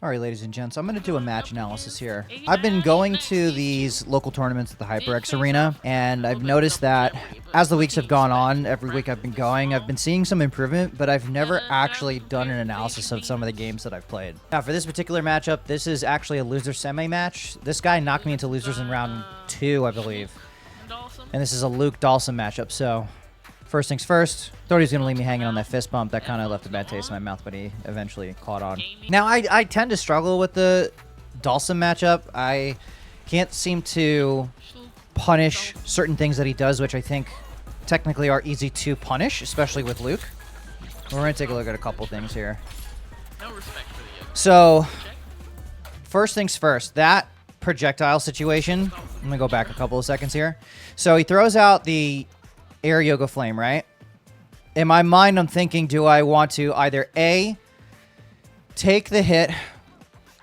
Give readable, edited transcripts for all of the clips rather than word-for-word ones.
Alright, ladies and gents, I'm going to do a match analysis here. I've been going to these local tournaments at the HyperX arena, and I've noticed that as the weeks have gone on, every week I've been going, I've been seeing some improvement, but I've never actually done an analysis of some of the games that I've played. Now, for this particular matchup, this is actually a loser semi-match. This guy knocked me into losers in round 2, I believe. And this is a Luke Dhalsim matchup, so first things first, thought he was going to leave me hanging on that fist bump. That kind of left a bad taste in my mouth, but he eventually caught on. Now, I tend to struggle with the Dhalsim matchup. I can't seem to punish certain things that he does, which I think technically are easy to punish, especially with Luke. We're going to take a look at a couple things here. So, first things first, that projectile situation. I'm going to go back a couple of seconds here. So, he throws out the air yoga flame, right? In my mind, I'm thinking, do I want to either A, take the hit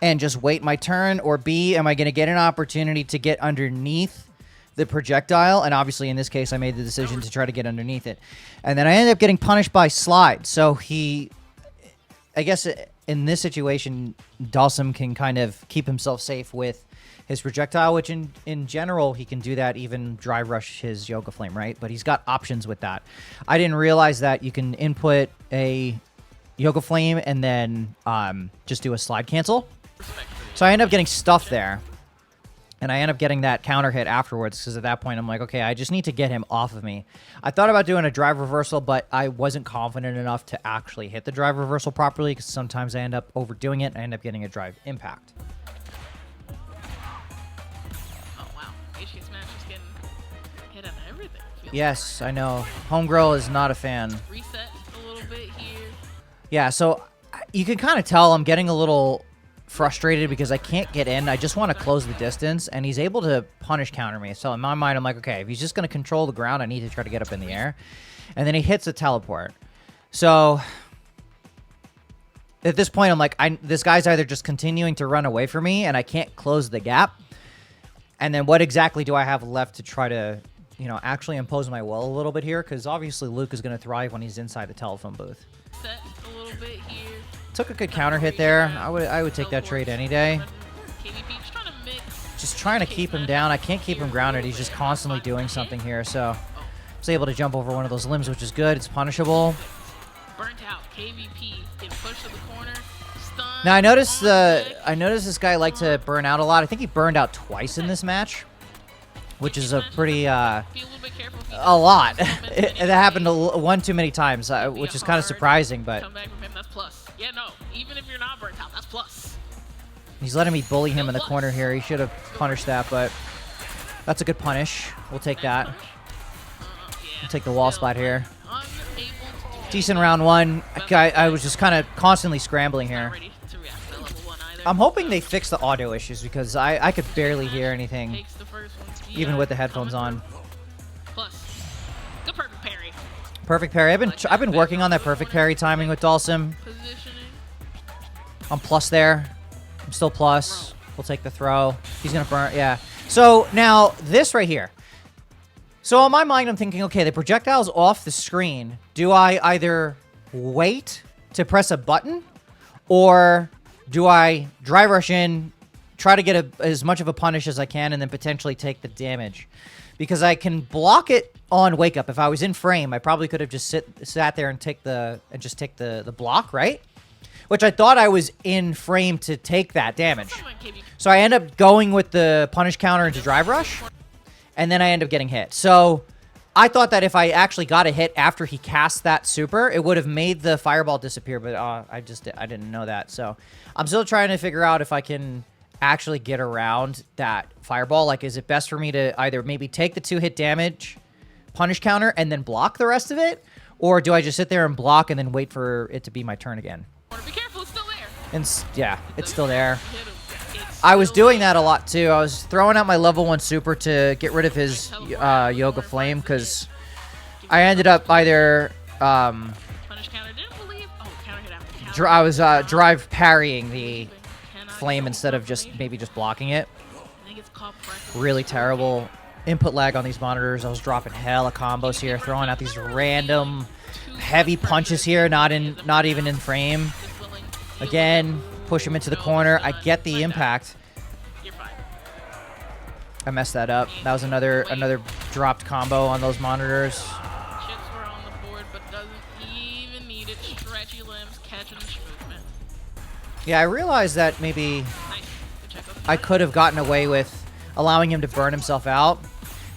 and just wait my turn, or B, am I going to get an opportunity to get underneath the projectile? And obviously, in this case, I made the decision to try to get underneath it. And then I ended up getting punished by slide. So he, I guess in this situation, Dhalsim can kind of keep himself safe with his projectile, which in general, he can do that, even drive rush his yoga flame, right? But he's got options with that. I didn't realize that you can input a yoga flame and then just do a slide cancel. So I end up getting stuffed there. And I end up getting that counter hit afterwards, because at that point, I'm like, okay, I just need to get him off of me. I thought about doing a drive reversal, but I wasn't confident enough to actually hit the drive reversal properly, because sometimes I end up overdoing it, and I end up getting a drive impact. HKsmash is getting hit on everything. Yes, I know. Homegirl is not a fan. Reset a little bit here. Yeah, so you can kind of tell I'm getting a little frustrated because I can't get in. I just want to close the distance, and he's able to punish counter me. So in my mind, I'm like, okay, if he's just going to control the ground, I need to try to get up in the air. And then he hits a teleport. So at this point, I'm like, this guy's either just continuing to run away from me, and I can't close the gap. And then what exactly do I have left to try to, you know, actually impose my will a little bit here? Because obviously Luke is going to thrive when he's inside the telephone booth. Set a little bit here. Took a good counter hit there. I would take that trade any day. Just trying to keep him down. I can't keep him grounded. He's just constantly doing something here. So I was able to jump over one of those limbs, which is good. It's punishable. Burnt out. KVP getting pushed to the corner. Now I noticed this guy liked to burn out a lot. I think he burned out twice in this match, which is a pretty a lot. It happened one too many times, which is kind of surprising. But come back from him, that's plus. Yeah, no, even if you're not burnt out, that's plus. He's letting me bully him in the corner here. He should have punished that, but that's a good punish. We'll take that. We'll take the wall spot here. Decent round one. I was just kind of constantly scrambling here. I'm hoping they fix the audio issues, because I could barely hear anything, even with the headphones on. Plus, good perfect parry. Perfect parry. I've been working on that perfect parry timing with Dhalsim. I'm plus there. I'm still plus. We'll take the throw. He's gonna burn. Yeah. So now this right here. So in my mind, I'm thinking, okay, the projectile's off the screen. Do I either wait to press a button, or do I drive rush in, try to get as much of a punish as I can, and then potentially take the damage? Because I can block it on wake up. If I was in frame, I probably could have just sat there and take the block, right? Which I thought I was in frame to take that damage. So I end up going with the punish counter into drive rush, and then I end up getting hit. So I thought that if I actually got a hit after he cast that super, it would have made the fireball disappear, but I didn't know that. So I'm still trying to figure out if I can actually get around that fireball. Like, is it best for me to either maybe take the 2-hit damage, punish counter, and then block the rest of it? Or do I just sit there and block and then wait for it to be my turn again? Be careful, it's still there. And yeah, it's still there. I was doing that a lot too. I was throwing out my level 1 super to get rid of his yoga flame, because I ended up either I was drive parrying the flame instead of maybe just blocking it. Really terrible input lag on these monitors. I was dropping hella combos here, throwing out these random heavy punches here, not even in frame. Again, push him into the corner. I get the impact. You're fine. I messed that up. That was another dropped combo on those monitors. Chips were on the board, but doesn't even need it. Stretchy limbs, catching the movement. Yeah, I realized that maybe Nice. Good check. I could have gotten away with allowing him to burn himself out.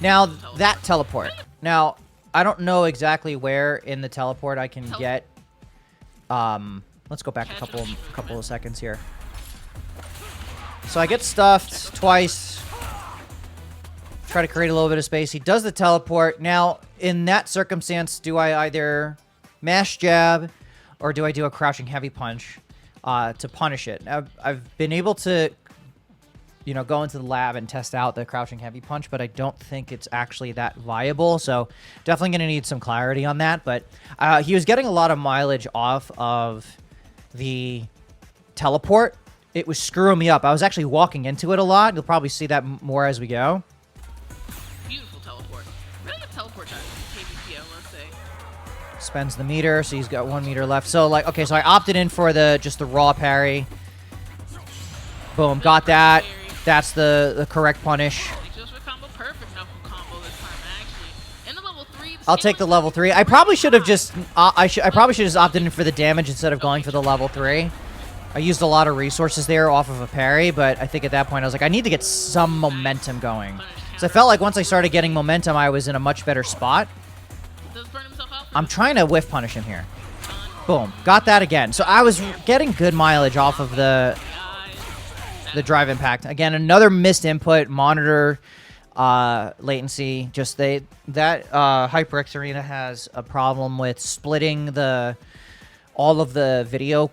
Now, that teleport. Now, I don't know exactly where in the teleport I can get... let's go back a couple of seconds here. So I get stuffed twice. Try to create a little bit of space. He does the teleport. Now, in that circumstance, do I either mash jab or do I do a crouching heavy punch to punish it? I've been able to, you know, go into the lab and test out the crouching heavy punch, but I don't think it's actually that viable. So definitely going to need some clarity on that. But he was getting a lot of mileage off of the teleport. It was screwing me up. I was actually walking into it a lot. You'll probably see that more as we go. Beautiful teleport. Really good teleport time in KBP, I must say. Spends the meter, so he's got 1 meter left. So, like, okay, so I opted in for just the raw parry. Boom, got that. That's the correct punish. Just for combo, perfect knuckle combo this time, actually. In the level 3, I'll take the level 3. I probably should have just I probably should have just opted in for the damage instead of going for the level 3. I used a lot of resources there off of a parry, but I think at that point I was like, I need to get some momentum going. So I felt like once I started getting momentum, I was in a much better spot. Does burn himself out? I'm trying to whiff punish him here. Boom, got that again. So I was getting good mileage off of the drive impact. Again, another missed input, monitor latency. Just that HyperX Arena has a problem with splitting all of the video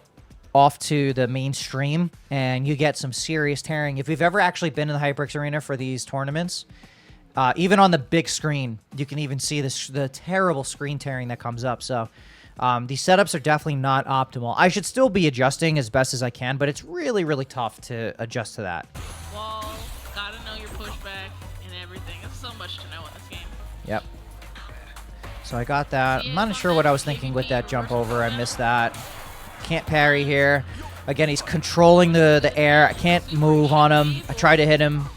off to the mainstream, and you get some serious tearing. If you've ever actually been in the HyperX Arena for these tournaments, even on the big screen, you can even see the terrible screen tearing that comes up. So these setups are definitely not optimal. I should still be adjusting as best as I can, but it's really, really tough to adjust to that. Wall, gotta know your pushback and everything. There's so much to know in this game. Yep. So I got that. I'm not sure what I was thinking with that jump over. I missed that. Can't parry here. Again, he's controlling the air. I can't move on him. I try to hit him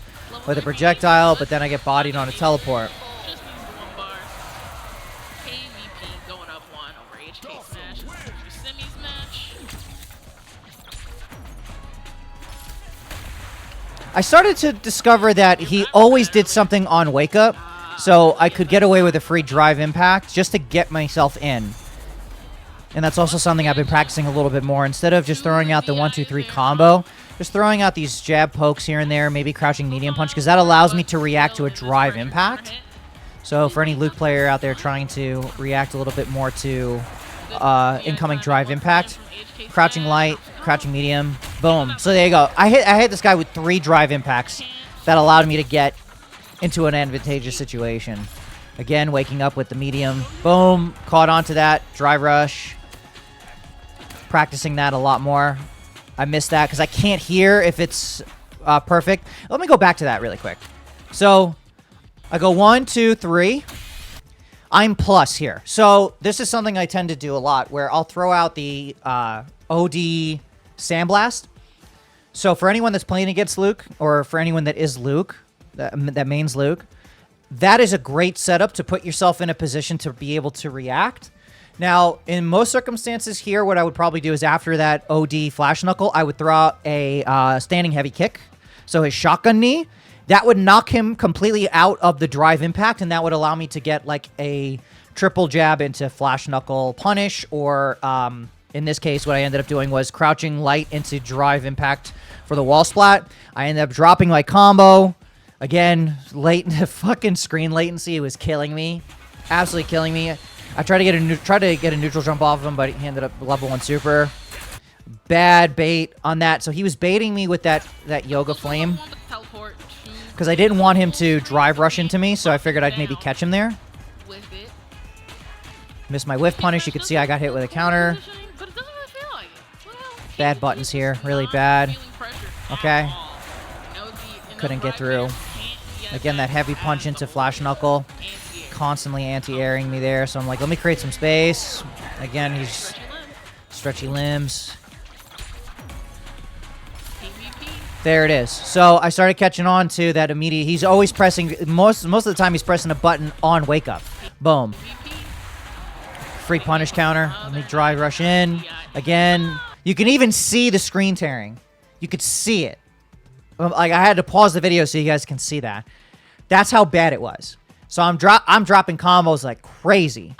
with a projectile, but then I get bodied on a teleport. Just needs the 1 bar. KVP going up 1 over HKsmash. Semis match. I started to discover that he always did something on wake up, so I could get away with a free drive impact just to get myself in. And that's also something I've been practicing a little bit more. Instead of just throwing out the 1-2-3 combo, just throwing out these jab pokes here and there, maybe crouching medium punch, because that allows me to react to a drive impact. So for any Luke player out there trying to react a little bit more to incoming drive impact, crouching light, crouching medium, boom. So there you go. I hit this guy with 3 drive impacts that allowed me to get into an advantageous situation. Again, waking up with the medium, boom, caught onto that, drive rush. Practicing that a lot more. I missed that because I can't hear if it's perfect. Let me go back to that really quick. So I go 1, 2, 3. I'm plus here. So this is something I tend to do a lot where I'll throw out the OD Sandblast. So for anyone that's playing against Luke, or for anyone that is Luke, that mains Luke, that is a great setup to put yourself in a position to be able to react. Now, in most circumstances here, what I would probably do is after that OD Flash Knuckle, I would throw out a standing heavy kick. So his shotgun knee, that would knock him completely out of the drive impact, and that would allow me to get like a triple jab into Flash Knuckle punish, or in this case, what I ended up doing was crouching light into drive impact for the wall splat. I ended up dropping my combo. Again, fucking screen latency was killing me. Absolutely killing me. I tried to get a neutral jump off of him, but he ended up level 1 super. Bad bait on that. So he was baiting me with that yoga flame. Because I didn't want him to drive rush into me, so I figured I'd maybe catch him there. Missed my whiff punish. You could see I got hit with a counter. Bad buttons here. Really bad. Okay. Couldn't get through. Again, that heavy punch into Flash Knuckle. Constantly anti-airing me there, so I'm like, let me create some space. Again, he's stretchy limbs. There it is. So I started catching on to that immediate. He's always pressing, most of the time he's pressing a button on wake up. Boom. Free punish counter. Let me dry rush in. Again. You can even see the screen tearing. You could see it. Like, I had to pause the video so you guys can see that. That's how bad it was. So I'm dropping combos like crazy.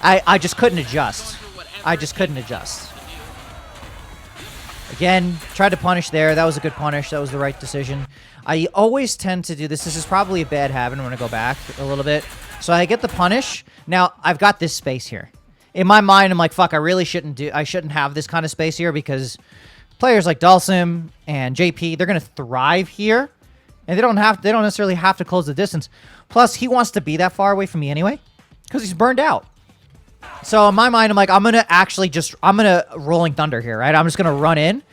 I just couldn't adjust. I just couldn't adjust. Again, tried to punish there. That was a good punish. That was the right decision. I always tend to do this. This is probably a bad habit. I'm going to go back a little bit. So I get the punish. Now, I've got this space here. In my mind, I'm like, fuck, I shouldn't have this kind of space here because players like Dhalsim and JP, they're going to thrive here. And they don't necessarily have to close the distance. Plus, he wants to be that far away from me anyway because he's burned out. So in my mind, I'm like, I'm going to Rolling Thunder here, right? I'm just going to run in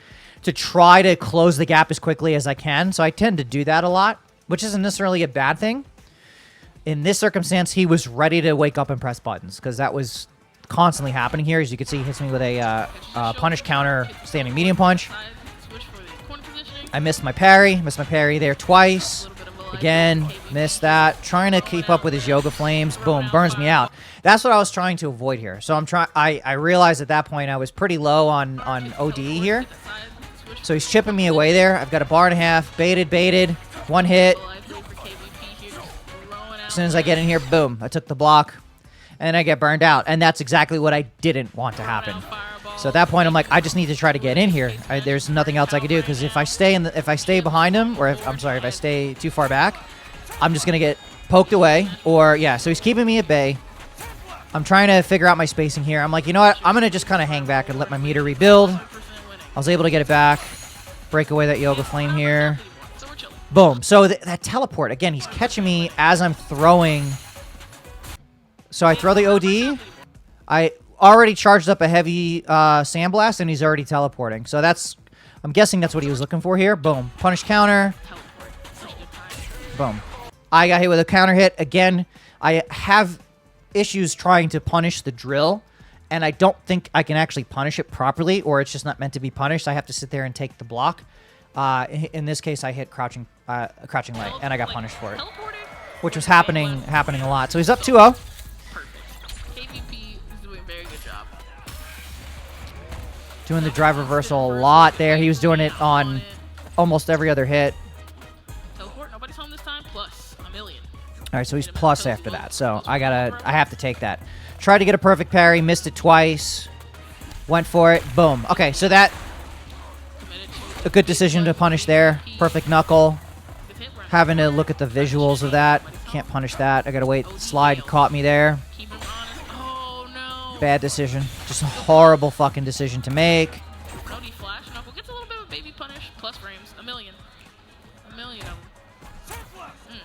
to try to close the gap as quickly as I can. So I tend to do that a lot, which isn't necessarily a bad thing. In this circumstance, he was ready to wake up and press buttons because that was constantly happening here. As you can see, he hits me with a punish counter standing medium punch. I missed my parry there twice. Again, missed that. Trying to keep up with his yoga flames. Boom, burns me out. That's what I was trying to avoid here. So I realized at that point I was pretty low on ODE here. So he's chipping me away there. I've got a bar and a half. Baited. One hit. As soon as I get in here, boom, I took the block. And I get burned out. And that's exactly what I didn't want to happen. So at that point, I'm like, I just need to try to get in here. There's nothing else I can do because if I stay behind him, or if I stay too far back, I'm just gonna get poked away. Or yeah, so he's keeping me at bay. I'm trying to figure out my spacing here. I'm like, you know what? I'm gonna just kind of hang back and let my meter rebuild. I was able to get it back, break away that yoga flame here. Boom. So that teleport again. He's catching me as I'm throwing. So I throw the OD. I already charged up a heavy sandblast, and he's already teleporting. So I'm guessing that's what he was looking for here. Boom. Punish counter. Boom. I got hit with a counter hit. Again, I have issues trying to punish the drill, and I don't think I can actually punish it properly, or it's just not meant to be punished. I have to sit there and take the block. In this case, I hit crouching leg, and I got punished for it, which was happening a lot. So he's up 2-0. Doing the drive reversal a lot there. He was doing it on almost every other hit. Teleport, nobody's home this time, plus a million. All right, so he's plus after that. So I have to take that. Tried to get a perfect parry, missed it twice. Went for it, boom. Okay, so that a good decision to punish there. Perfect knuckle. Having to look at the visuals of that. Can't punish that. I gotta wait. Slide caught me there. Bad decision. Just a horrible fucking decision to make. Flash. Knuckle gets a little bit of a baby punish. Plus frames. A million of them.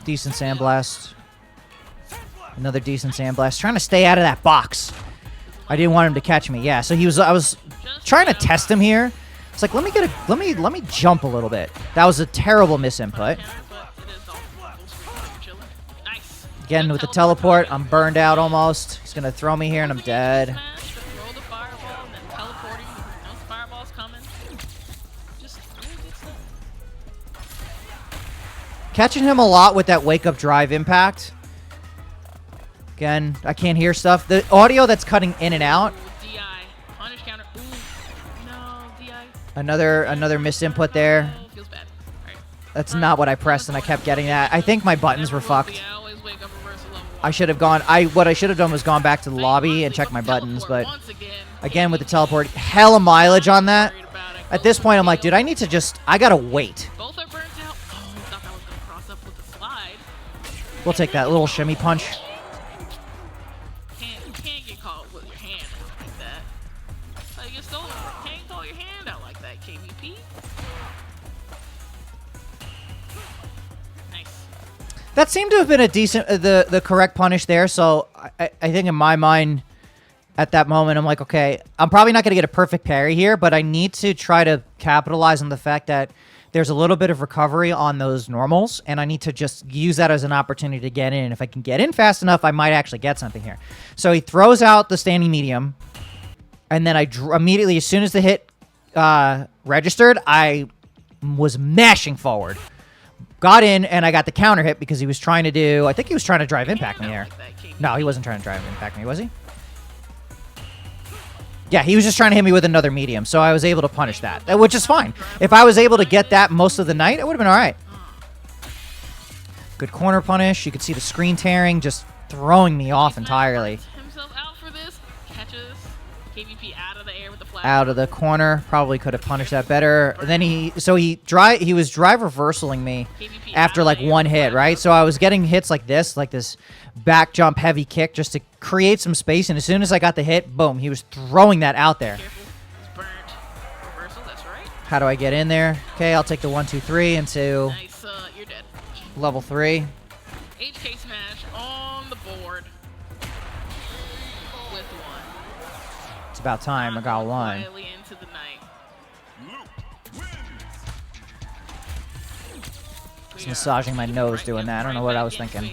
Decent sandblast. Another decent sandblast. Trying to stay out of that box. I didn't want him to catch me. Yeah, so I was trying to test him here. It's like, let me jump a little bit. That was a terrible misinput. Again, with the teleport, I'm burned out almost. He's going to throw me here, and I'm dead. Catching him a lot with that wake-up drive impact. Again, I can't hear stuff. The audio that's cutting in and out. Another misinput there. That's not what I pressed, and I kept getting that. I think my buttons were fucked. I should have gone. What I should have done was gone back to the lobby and checked my buttons. But again, with the teleport, hella mileage on that. At this point, I'm like, dude, I gotta wait. We'll take that little shimmy punch. Can't get caught with your hand out like that. Like, it's stolen. Can't call your hand out like that, KVP. Nice. That seemed to have been a decent, the correct punish there. So I think in my mind, at that moment, I'm like, okay, I'm probably not going to get a perfect parry here, but I need to try to capitalize on the fact that there's a little bit of recovery on those normals, and I need to just use that as an opportunity to get in. And if I can get in fast enough, I might actually get something here. So he throws out the standing medium, and then I immediately, as soon as the hit registered, I was mashing forward. Got in, and I got the counter hit because he was trying to do... I think he was trying to drive impact me there. No, he wasn't trying to drive impact me, was he? Yeah, he was just trying to hit me with another medium, so I was able to punish that, which is fine. If I was able to get that most of the night, it would have been all right. Good corner punish. You could see the screen tearing, just throwing me off entirely. Himself out for this. Catches KVP out of the air with the flag. Out of the corner. Probably could have punished that better. And then he was drive reversaling me after like one hit, right? So I was getting hits like this back jump heavy kick just to create some space. And as soon as I got the hit, boom, he was throwing that out there. It's burnt. Reversal, that's right. How do I get in there? Okay, I'll take the 1, 2, 3 into Nice, you're dead. level 3. HKsmash on the board with 1. It's about time I got 1. Quietly into the night. Just massaging my nose doing that. I don't know what I was thinking.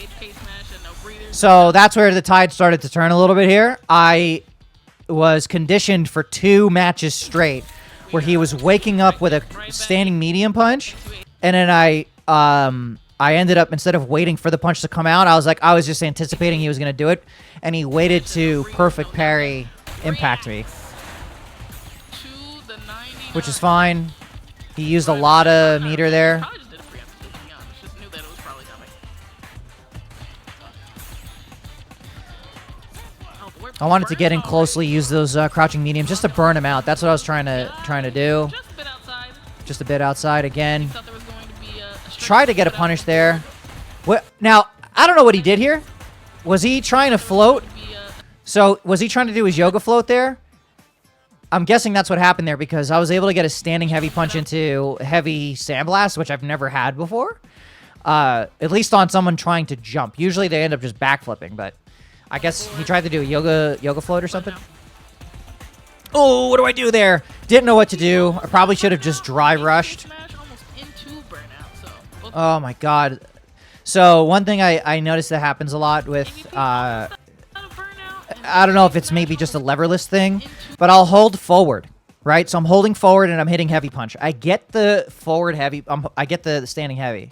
So that's where the tide started to turn a little bit here. I was conditioned for 2 matches straight where he was waking up with a standing medium punch, and then I ended up, instead of waiting for the punch to come out, I was just anticipating he was going to do it, and he waited to perfect parry impact me, which is fine. He used a lot of meter there. I wanted to get in closely, use those crouching mediums just to burn him out. That's what I was trying to do. Just a bit outside again. Try to get a punish there. What now? I don't know what he did here. Was he trying to float? So was he trying to do his yoga float there? I'm guessing that's what happened there because I was able to get a standing heavy punch into heavy sandblast, which I've never had before. At least on someone trying to jump. Usually they end up just backflipping, but I guess he tried to do a yoga float or something. Oh, what do I do there? Didn't know what to do. I probably should have just drive rushed. Oh my god. So one thing I noticed that happens a lot with, I don't know if it's maybe just a leverless thing, but I'll hold forward, right? So I'm holding forward and I'm hitting heavy punch. I get the forward heavy, I get the standing heavy.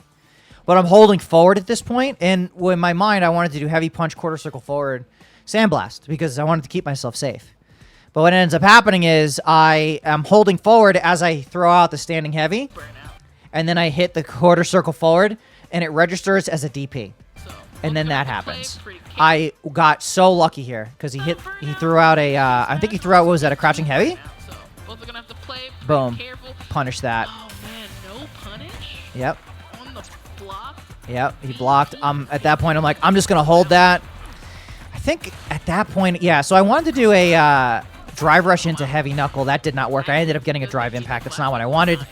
But I'm holding forward at this point, and in my mind, I wanted to do heavy punch, quarter circle forward, sandblast, because I wanted to keep myself safe. But what ends up happening is I am holding forward as I throw out the standing heavy, and then I hit the quarter circle forward, and it registers as a DP. And then that happens. I got so lucky here, because he threw out a, I think he threw out, what was that, a crouching heavy? Boom. Punish that. Oh man, no punish? Yep. On the block? Yep, he blocked. At that point, I'm like, I'm just going to hold that. I think at that point, yeah, so I wanted to do a drive rush into heavy knuckle. That did not work. I ended up getting a drive impact. That's not what I wanted.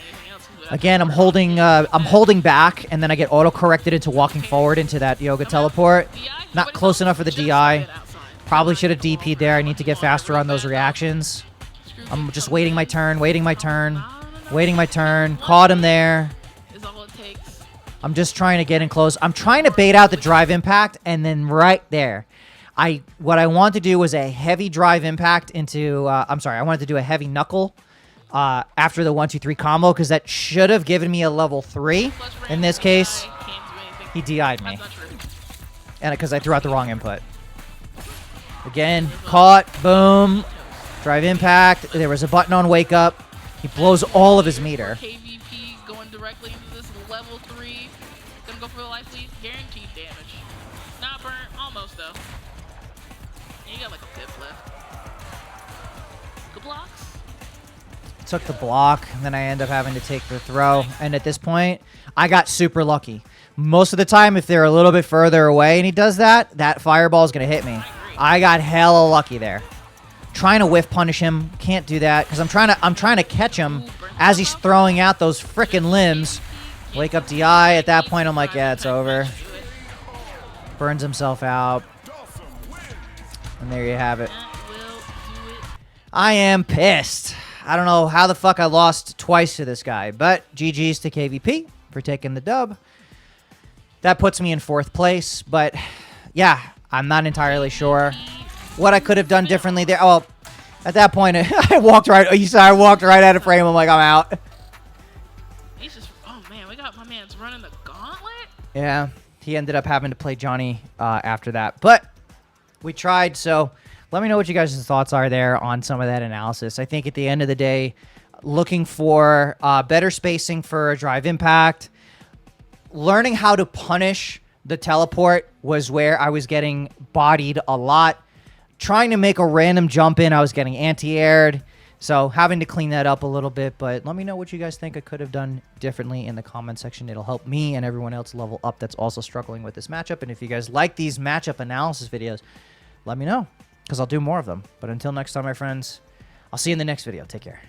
Again, I'm holding back, and then I get auto-corrected into walking forward into that yoga teleport. Not close enough for the DI. Probably should have DP'd there. I need to get faster on those reactions. I'm just waiting my turn, waiting my turn, waiting my turn. Caught him there. I'm just trying to get in close. I'm trying to bait out the drive impact, and then right there, what I wanted to do was a heavy drive impact into, I'm sorry, I wanted to do a heavy knuckle after the 1, 2, 3 combo, because that should have given me a level 3. In this case, he DI'd me. And because I threw out the wrong input. Again, caught, boom, drive impact. There was a button on wake up. He blows all of his meter. KVP going directly into this level 3. Gonna go for the life lead, guaranteed damage. Not burnt, almost though. And you got like a pip left. Good blocks. Took the block, and then I end up having to take the throw. And at this point, I got super lucky. Most of the time, if they're a little bit further away and he does that, that fireball is going to hit me. I got hella lucky there. Trying to whiff punish him, can't do that because I'm trying to catch him as he's throwing out those frickin' limbs. Wake up DI. At that point, I'm like, yeah, it's over. Burns himself out. And there you have it. I am pissed. I don't know how the fuck I lost twice to this guy, but GG's to KVP for taking the dub. That puts me in 4th place, but yeah, I'm not entirely sure what I could have done differently there. Well, At that point, I walked right. You saw I walked right out of frame. I'm like, I'm out. He's just. Oh man, we got my man's running the gauntlet. Yeah, he ended up having to play Johnny after that, but we tried. So let me know what you guys' thoughts are there on some of that analysis. I think at the end of the day, looking for better spacing for a drive impact, learning how to punish the teleport was where I was getting bodied a lot. Trying to make a random jump in, I was getting anti-aired. So having to clean that up a little bit. But let me know what you guys think I could have done differently in the comment section. It'll help me and everyone else level up that's also struggling with this matchup. And if you guys like these matchup analysis videos, let me know, because I'll do more of them. But until next time, my friends, I'll see you in the next video. Take care.